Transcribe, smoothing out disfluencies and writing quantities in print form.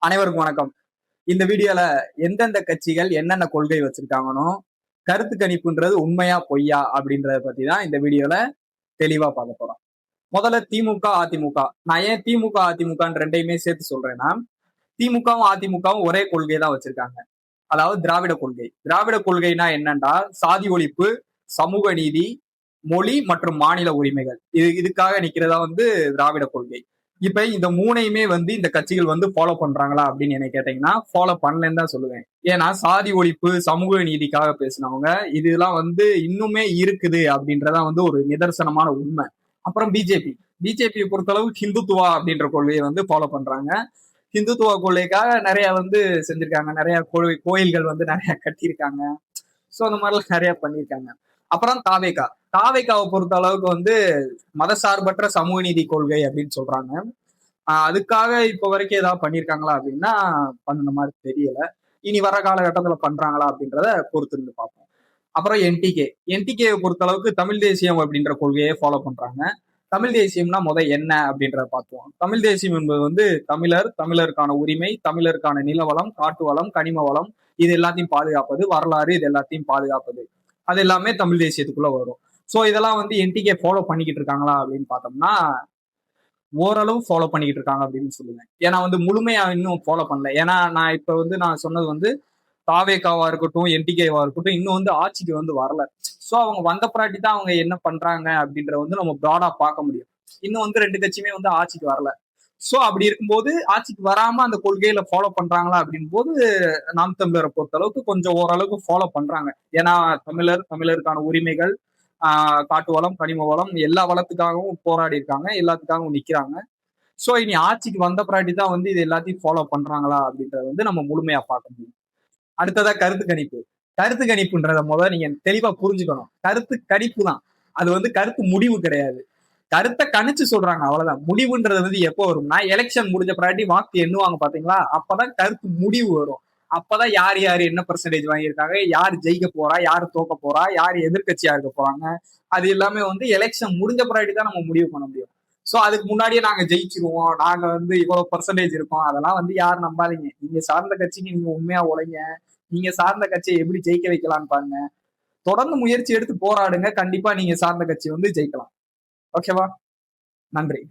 அனைவருக்கும் வணக்கம். இந்த வீடியோல எந்தெந்த கட்சிகள் என்னென்ன கொள்கை வச்சிருக்காங்கன்னு கருத்து கணிப்புன்றது உண்மையா பொய்யா அப்படின்றத பத்தி தான் இந்த வீடியோல தெளிவா பார்க்க போறோம். முதல்ல திமுக அதிமுக. நான் ஏன் திமுக அதிமுகன்னு ரெண்டையுமே சேர்த்து சொல்றேன்னா, திமுகவும் அதிமுகவும் ஒரே கொள்கை தான் வச்சிருக்காங்க. அதாவது திராவிட கொள்கை. திராவிட கொள்கைனா என்னன்னா, சாதி ஒழிப்பு, சமூக நீதி, மொழி மற்றும் மாநில உரிமைகள். இதுக்காக நிக்கிறதா திராவிட கொள்கை. இப்ப இந்த மூணையுமே இந்த கட்சிகள் ஃபாலோ பண்றாங்களா அப்படின்னு என்ன கேட்டீங்கன்னா, ஃபாலோ பண்ணலன்னு தான் சொல்லுவேன். ஏன்னா சாதி ஒழிப்பு, சமூக நீதிக்காக பேசினவங்க இதெல்லாம் இன்னுமே இருக்குது அப்படின்றதான் ஒரு நிதர்சனமான உண்மை. அப்புறம் பிஜேபியை பொறுத்தளவு ஹிந்துத்துவா அப்படின்ற கொள்கையை ஃபாலோ பண்றாங்க. ஹிந்துத்துவ கொள்கைக்காக நிறைய செஞ்சிருக்காங்க. நிறைய கோயில்கள் நிறைய கட்டியிருக்காங்க. சோ அந்த மாதிரிலாம் நிறைய பண்ணியிருக்காங்க. அப்புறம் தாவேக்காவை பொறுத்த அளவுக்கு மதசார்பற்ற சமூக நீதி கொள்கை அப்படின்னு சொல்றாங்க. அதுக்காக இப்ப வரைக்கும் ஏதாவது பண்ணியிருக்காங்களா அப்படின்னா பண்ணுன மாதிரி தெரியல. இனி வர காலகட்டத்துல பண்றாங்களா அப்படின்றத பொறுத்து இருந்து பார்ப்போம். அப்புறம் என்டிகேவை பொறுத்த அளவுக்கு தமிழ் தேசியம் அப்படின்ற கொள்கையை ஃபாலோ பண்றாங்க. தமிழ் தேசியம்னா என்ன அப்படின்றத பார்ப்போம். தமிழ் தேசியம் என்பது தமிழருக்கான உரிமை, தமிழருக்கான நிலவளம், காட்டு வளம், கனிம வளம், இது எல்லாத்தையும் பாதுகாப்பது, வரலாறு, இது எல்லாத்தையும் பாதுகாப்பது, அது எல்லாமே தமிழ் தேசியத்துக்குள்ள வரும். சோ இதெல்லாம் என்டிகே ஃபாலோ பண்ணிக்கிட்டு இருக்காங்களா அப்படின்னு பார்த்தோம்னா ஓரளவு ஃபாலோ பண்ணிக்கிட்டு இருக்காங்க அப்படின்னு சொல்லுவேன். ஏன்னா முழுமையா இன்னும் ஃபாலோ பண்ணல. ஏன்னா நான் இப்ப நான் சொன்னது தாவேகாவா இருக்கட்டும், என்டிகேவா இருக்கட்டும், இன்னும் ஆட்சிக்கு வரல. சோ அவங்க வந்த பிராட்டி தான் அவங்க என்ன பண்றாங்க அப்படின்ற நம்ம ப்ராடா பார்க்க முடியும். இன்னும் ரெண்டு கட்சியுமே ஆட்சிக்கு வரல. சோ அப்படி இருக்கும்போது ஆட்சிக்கு வராம அந்த கொள்கையில ஃபாலோ பண்றாங்களா அப்படின் போது நாம் தமிழரை பொறுத்த அளவுக்கு கொஞ்சம் ஓரளவுக்கு ஃபாலோ பண்றாங்க. ஏன்னா தமிழருக்கான உரிமைகள், காட்டு வளம், கனிம வளம், எல்லா வளத்துக்காகவும் போராடி இருக்காங்க, எல்லாத்துக்காகவும் நிக்கிறாங்க. சோ இனி ஆட்சிக்கு வந்த பிராட்டி தான் இது எல்லாத்தையும் ஃபாலோ பண்றாங்களா அப்படின்றத நம்ம முழுமையா பார்க்க முடியும். அடுத்ததா கருத்து கணிப்பு. கருத்து கணிப்புன்றத முதல்ல நீங்க தெளிவா புரிஞ்சுக்கணும். கருத்து கணிப்பு தான், அது கருத்து முடிவு கிடையாது. கருத்தை கணிச்சு சொல்றாங்க, அவ்வளவுதான். முடிவுன்றது எப்போ வரும்னா எலெக்ஷன் முடிஞ்ச பிராட்டி வாக்கு எண்ணுவாங்க பாத்தீங்களா, அப்பதான் கருத்து முடிவு வரும். அப்பதான் யார் யார் என்ன பெர்சன்டேஜ் வாங்கியிருக்காங்க, யார் ஜெயிக்க போறா, யார் தோக்க போறா, யார் எதிர்கட்சியா இருக்க போறாங்க, அது எல்லாமே எலெக்ஷன் முடிஞ்ச பிராட்டி தான் நம்ம முடிவு பண்ண முடியும். சோ அதுக்கு முன்னாடியே நாங்க ஜெயிச்சிருவோம், நாங்க இவ்வளவு பெர்சன்டேஜ் இருக்கோம், அதெல்லாம் யாரும் நம்பாதீங்க. நீங்க சார்ந்த கட்சிக்கு நீங்க உண்மையா உழைங்க. நீங்க சார்ந்த கட்சியை எப்படி ஜெயிக்க வைக்கலாம்னு பாருங்க. தொடர்ந்து முயற்சி எடுத்து போராடுங்க. கண்டிப்பா நீங்க சார்ந்த கட்சி ஜெயிக்கலாம். ஓகேவா? நன்றி.